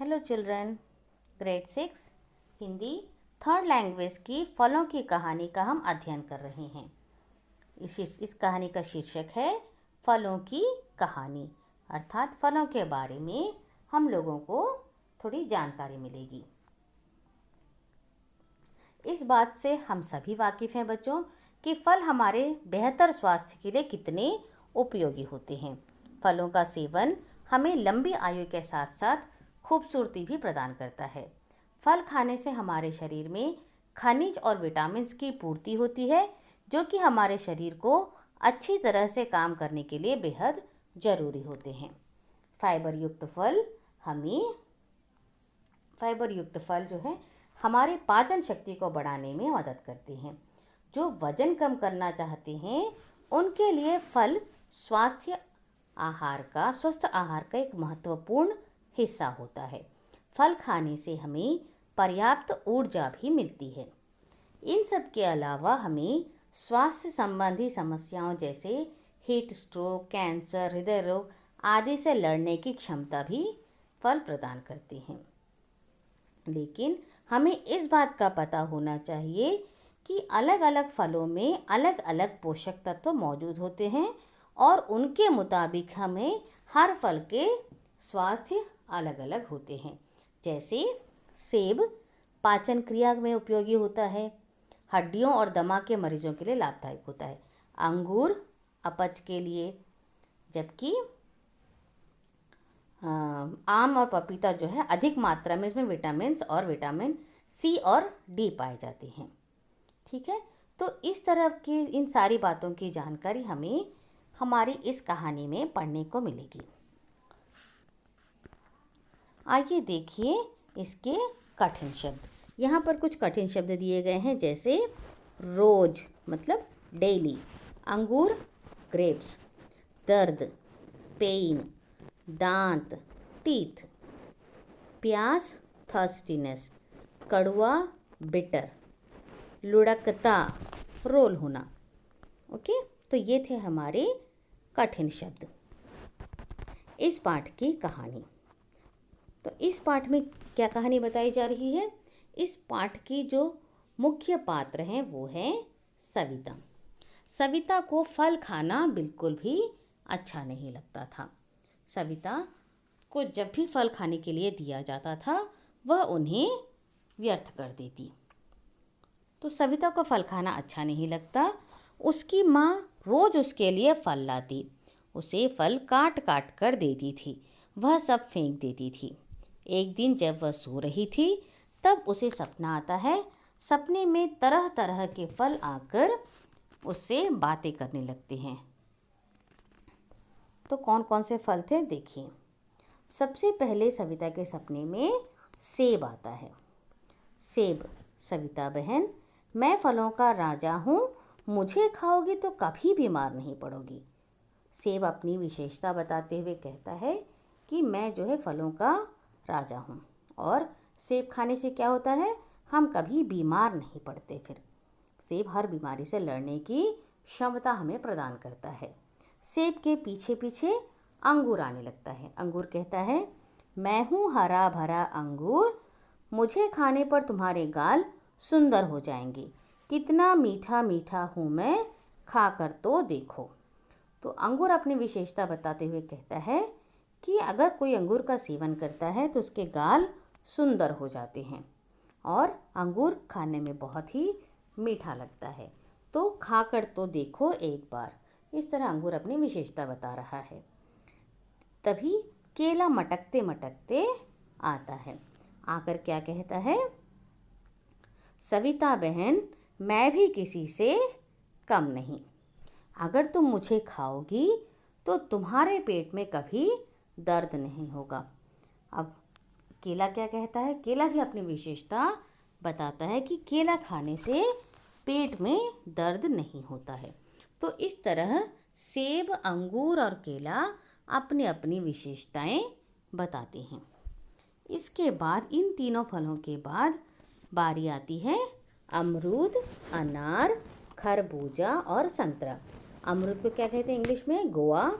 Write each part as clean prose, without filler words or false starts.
Hello children, grade 6 Hindi third language की फलों की कहानी का हम अध्ययन कर रहे हैं। इस कहानी का शीर्षक है फलों की कहानी, अर्थात फलों के बारे में हम लोगों को थोड़ी जानकारी मिलेगी। इस बात से हम सभी वाकिफ़ हैं बच्चों कि फल हमारे बेहतर स्वास्थ्य के लिए कितने उपयोगी होते हैं। फलों का सेवन हमें लंबी आयु के साथ साथ खूबसूरती भी प्रदान करता है। फल खाने से हमारे शरीर में खनिज और विटामिन्स की पूर्ति होती है, जो कि हमारे शरीर को अच्छी तरह से काम करने के लिए बेहद ज़रूरी होते हैं। फाइबर युक्त फल जो है हमारे पाचन शक्ति को बढ़ाने में मदद करते हैं। जो वजन कम करना चाहते हैं उनके लिए फल स्वस्थ आहार का एक महत्वपूर्ण हिस्सा होता है। फल खाने से हमें पर्याप्त ऊर्जा भी मिलती है। इन सब के अलावा हमें स्वास्थ्य संबंधी समस्याओं जैसे हीट स्ट्रोक, कैंसर, हृदय रोग आदि से लड़ने की क्षमता भी फल प्रदान करते हैं। लेकिन हमें इस बात का पता होना चाहिए कि अलग अलग फलों में अलग अलग पोषक तत्व मौजूद होते हैं और उनके मुताबिक हमें हर फल के स्वास्थ्य अलग अलग होते हैं। जैसे सेब पाचन क्रिया में उपयोगी होता है, हड्डियों और दमा के मरीजों के लिए लाभदायक होता है। अंगूर अपच के लिए, जबकि आम और पपीता जो है अधिक मात्रा में इसमें विटामिन्स और विटामिन सी और डी पाए जाते हैं। ठीक है, तो इस तरह की इन सारी बातों की जानकारी हमें हमारी इस कहानी में पढ़ने को मिलेगी। आइए देखिए इसके कठिन शब्द। यहाँ पर कुछ कठिन शब्द दिए गए हैं, जैसे रोज मतलब डेली, अंगूर ग्रेप्स, दर्द पेन, दांत टीथ, प्यास थर्स्टीनेस, कड़वा बिटर, लुढ़कता रोल होना। ओके, तो ये थे हमारे कठिन शब्द। इस पाठ की कहानी, तो इस पाठ में क्या कहानी बताई जा रही है? इस पाठ की जो मुख्य पात्र हैं वो है सविता। सविता को फल खाना बिल्कुल भी अच्छा नहीं लगता था। सविता को जब भी फल खाने के लिए दिया जाता था वह उन्हें व्यर्थ कर देती। तो सविता को फल खाना अच्छा नहीं लगता। उसकी माँ रोज़ उसके लिए फल लाती, उसे फल काट काट कर देती थी, वह सब फेंक देती थी। एक दिन जब वह सो रही थी तब उसे सपना आता है। सपने में तरह तरह के फल आकर उससे बातें करने लगते हैं। तो कौन कौन से फल थे देखिए। सबसे पहले सविता के सपने में सेब आता है। सेब, सविता बहन, मैं फलों का राजा हूँ, मुझे खाओगी तो कभी बीमार नहीं पड़ोगी। सेब अपनी विशेषता बताते हुए कहता है कि मैं जो है फलों का राजा हूँ और सेब खाने से क्या होता है, हम कभी बीमार नहीं पड़ते। फिर सेब हर बीमारी से लड़ने की क्षमता हमें प्रदान करता है। सेब के पीछे पीछे अंगूर आने लगता है। अंगूर कहता है, मैं हूँ हरा भरा अंगूर, मुझे खाने पर तुम्हारे गाल सुंदर हो जाएंगे। कितना मीठा मीठा हूँ मैं, खाकर तो देखो। तो अंगूर अपनी विशेषता बताते हुए कहता है कि अगर कोई अंगूर का सेवन करता है तो उसके गाल सुंदर हो जाते हैं और अंगूर खाने में बहुत ही मीठा लगता है, तो खाकर तो देखो एक बार। इस तरह अंगूर अपनी विशेषता बता रहा है। तभी केला मटकते मटकते आता है। आकर क्या कहता है, सविता बहन, मैं भी किसी से कम नहीं। अगर तुम मुझे खाओगी तो तुम्हारे पेट में कभी दर्द नहीं होगा। अब केला क्या कहता है? केला भी अपनी विशेषता बताता है कि केला खाने से पेट में दर्द नहीं होता है। तो इस तरह सेब, अंगूर और केला अपनी अपनी विशेषताएं बताते हैं। इसके बाद इन तीनों फलों के बाद बारी आती है अमरूद, अनार, खरबूजा और संतरा। अमरूद को क्या कहते हैं इंग्लिश में? गोआ,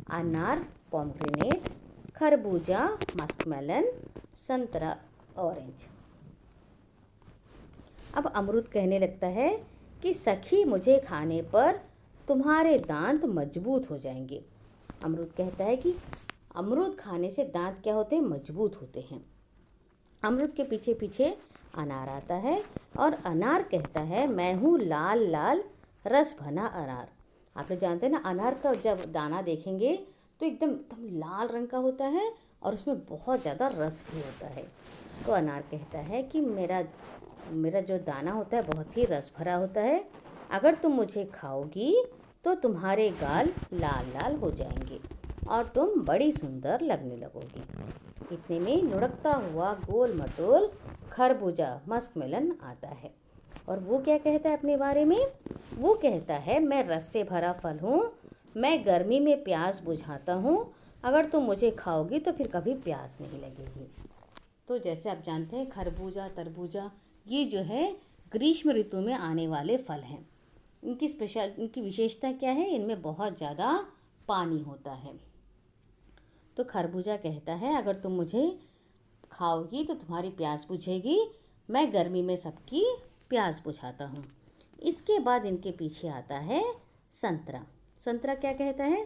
अनार पोमग्रेनेट, खरबूजा मस्कमेलन संतरा, ऑरेंज। अब अमरूद कहने लगता है कि सखी, मुझे खाने पर तुम्हारे दांत मजबूत हो जाएंगे। अमरूद कहता है कि अमरूद खाने से दांत क्या होते हैं? मजबूत होते हैं। अमरूद के पीछे पीछे अनार आता है और अनार कहता है, मैं हूँ लाल लाल रस भना अनार। आप लोग जानते हैं ना, अनार का जब दाना देखेंगे तो एकदम एकदम लाल रंग का होता है और उसमें बहुत ज़्यादा रस भी होता है। तो अनार कहता है कि मेरा जो दाना होता है बहुत ही रस भरा होता है। अगर तुम मुझे खाओगी तो तुम्हारे गाल लाल लाल हो जाएंगे और तुम बड़ी सुंदर लगने लगोगी। इतने में लुढ़कता हुआ गोल मटोल खरबूजा, मस्कमेलन आता है और वो क्या कहता है अपने बारे में? वो कहता है, मैं रस से भरा फल हूँ, मैं गर्मी में प्यास बुझाता हूँ, अगर तुम मुझे खाओगी तो फिर कभी प्यास नहीं लगेगी। तो जैसे आप जानते हैं, खरबूजा, तरबूजा ये जो है ग्रीष्म ऋतु में आने वाले फल हैं। इनकी विशेषता क्या है? इनमें बहुत ज़्यादा पानी होता है। तो खरबूजा कहता है, अगर तुम मुझे खाओगी तो तुम्हारी प्यास बुझेगी, मैं गर्मी में सबकी प्यास बुझाता हूँ। इसके बाद इनके पीछे आता है संतरा। संतरा क्या कहता है?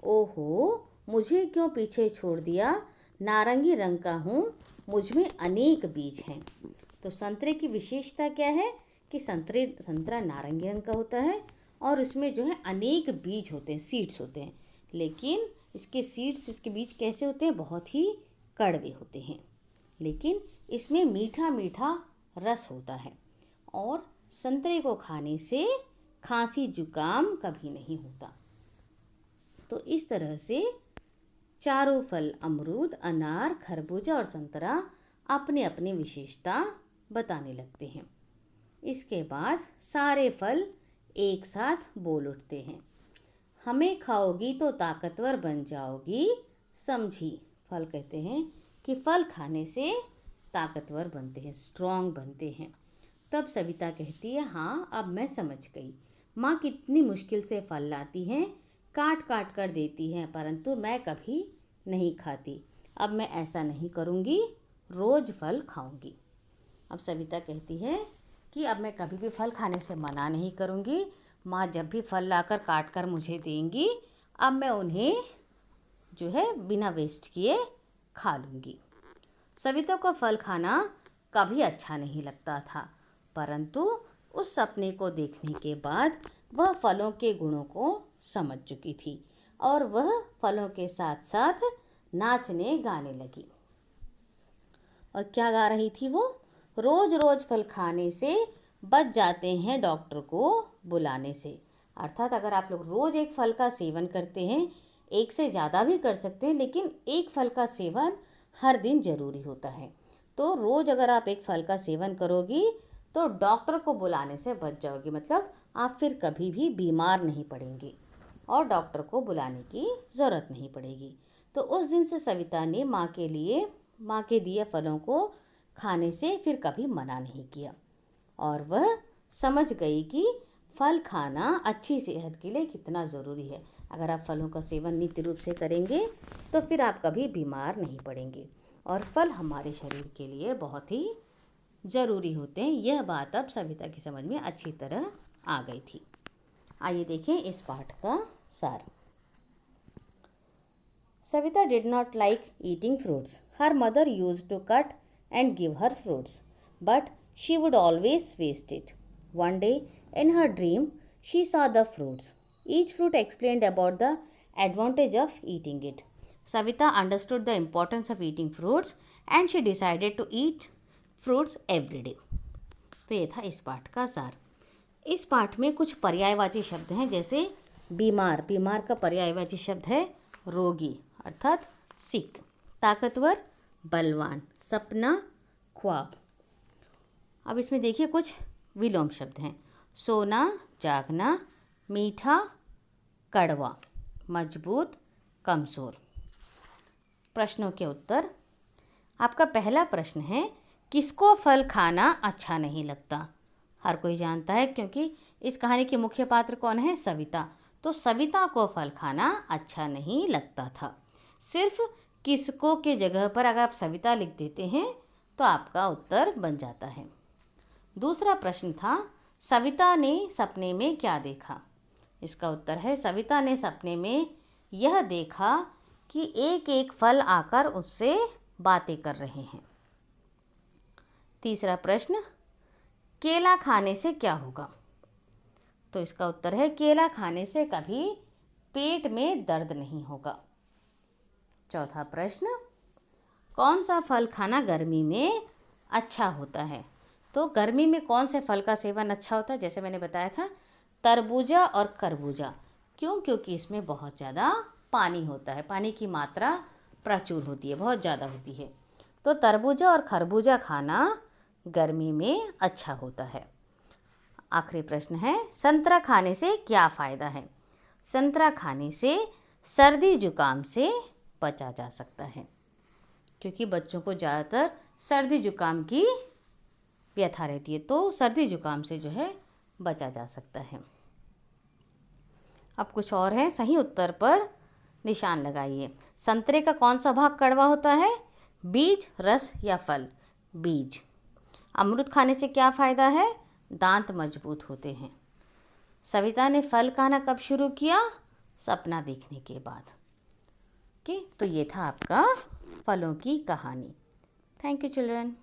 ओहो, मुझे क्यों पीछे छोड़ दिया, नारंगी रंग का हूँ, मुझ में अनेक बीज हैं। तो संतरे की विशेषता क्या है कि संतरा नारंगी रंग का होता है और उसमें जो है अनेक बीज होते हैं, सीड्स होते हैं। लेकिन इसके बीज कैसे होते हैं? बहुत ही कड़वे होते हैं, लेकिन इसमें मीठा मीठा रस होता है और संतरे को खाने से खांसी जुकाम कभी नहीं होता। तो इस तरह से चारों फल, अमरूद, अनार, खरबूजा और संतरा, अपनी अपनी विशेषता बताने लगते हैं। इसके बाद सारे फल एक साथ बोल उठते हैं, हमें खाओगी तो ताकतवर बन जाओगी समझी। फल कहते हैं कि फल खाने से ताकतवर बनते हैं, स्ट्रॉन्ग बनते हैं। तब सविता कहती है, हाँ अब मैं समझ गई, माँ कितनी मुश्किल से फल लाती हैं, काट काट कर देती हैं, परंतु मैं कभी नहीं खाती। अब मैं ऐसा नहीं करूँगी, रोज़ फल खाऊंगी। अब सविता कहती है कि अब मैं कभी भी फल खाने से मना नहीं करूँगी। माँ जब भी फल लाकर काट कर मुझे देंगी, अब मैं उन्हें जो है बिना वेस्ट किए खा लूँगी। सविता को फल खाना कभी अच्छा नहीं लगता था, परंतु उस सपने को देखने के बाद वह फलों के गुणों को समझ चुकी थी और वह फलों के साथ साथ नाचने गाने लगी। और क्या गा रही थी वो? रोज रोज फल खाने से बच जाते हैं डॉक्टर को बुलाने से। अर्थात अगर आप लोग रोज एक फल का सेवन करते हैं, एक से ज़्यादा भी कर सकते हैं, लेकिन एक फल का सेवन हर दिन ज़रूरी होता है। तो रोज़ अगर आप एक फल का सेवन करोगी तो डॉक्टर को बुलाने से बच जाओगी, मतलब आप फिर कभी भी बीमार नहीं पड़ेंगी और डॉक्टर को बुलाने की ज़रूरत नहीं पड़ेगी। तो उस दिन से सविता ने माँ के दिए फलों को खाने से फिर कभी मना नहीं किया और वह समझ गई कि फल खाना अच्छी सेहत के लिए कितना ज़रूरी है। अगर आप फलों का सेवन नित्य रूप से करेंगे तो फिर आप कभी बीमार नहीं पड़ेंगे और फल हमारे शरीर के लिए बहुत ही ज़रूरी होते हैं। यह बात अब सविता की समझ में अच्छी तरह आ गई थी। आइए देखें इस पाठ का सार। Savita did not like eating fruits. Her mother used to cut and give her fruits, but she would always waste it. One day, in her dream, she saw the fruits. Each fruit explained about the advantage of eating it. Savita understood the importance of eating fruits and she decided to eat fruits every day. तो ये था इस पाठ का सार। इस पाठ में कुछ पर्यायवाची शब्द हैं, जैसे बीमार। बीमार का पर्यायवाची शब्द है रोगी अर्थात सिक। ताकतवर, बलवान। सपना, ख्वाब। अब इसमें देखिए कुछ विलोम शब्द हैं, सोना, जागना, मीठा, कड़वा, मजबूत, कमज़ोर। प्रश्नों के उत्तर। आपका पहला प्रश्न है, किसको फल खाना अच्छा नहीं लगता? हर कोई जानता है, क्योंकि इस कहानी के मुख्य पात्र कौन है? सविता। तो सविता को फल खाना अच्छा नहीं लगता था। सिर्फ किसको के जगह पर अगर आप सविता लिख देते हैं तो आपका उत्तर बन जाता है। दूसरा प्रश्न था, सविता ने सपने में क्या देखा? इसका उत्तर है, सविता ने सपने में यह देखा कि एक एक फल आकर उससे बातें कर रहे हैं। तीसरा प्रश्न, केला खाने से क्या होगा? तो इसका उत्तर है, केला खाने से कभी पेट में दर्द नहीं होगा। चौथा प्रश्न, कौन सा फल खाना गर्मी में अच्छा होता है? तो गर्मी में कौन से फल का सेवन अच्छा होता है? जैसे मैंने बताया था, तरबूजा और खरबूजा। क्यों? क्योंकि इसमें बहुत ज़्यादा पानी होता है, पानी की मात्रा प्रचुर होती है, बहुत ज़्यादा होती है। तो तरबूजा और खरबूजा खाना गर्मी में अच्छा होता है। आखिरी प्रश्न है, संतरा खाने से क्या फ़ायदा है? संतरा खाने से सर्दी जुकाम से बचा जा सकता है, क्योंकि बच्चों को ज़्यादातर सर्दी जुकाम की व्यथा रहती है, तो सर्दी जुकाम से जो है बचा जा सकता है। अब कुछ और है, सही उत्तर पर निशान लगाइए। संतरे का कौन सा भाग कड़वा होता है? बीज, रस या फल? बीज। अमरूद खाने से क्या फ़ायदा है? दांत मजबूत होते हैं। सविता ने फल खाना कब शुरू किया? सपना देखने के बाद। ओके, तो ये था आपका फलों की कहानी। Thank you children.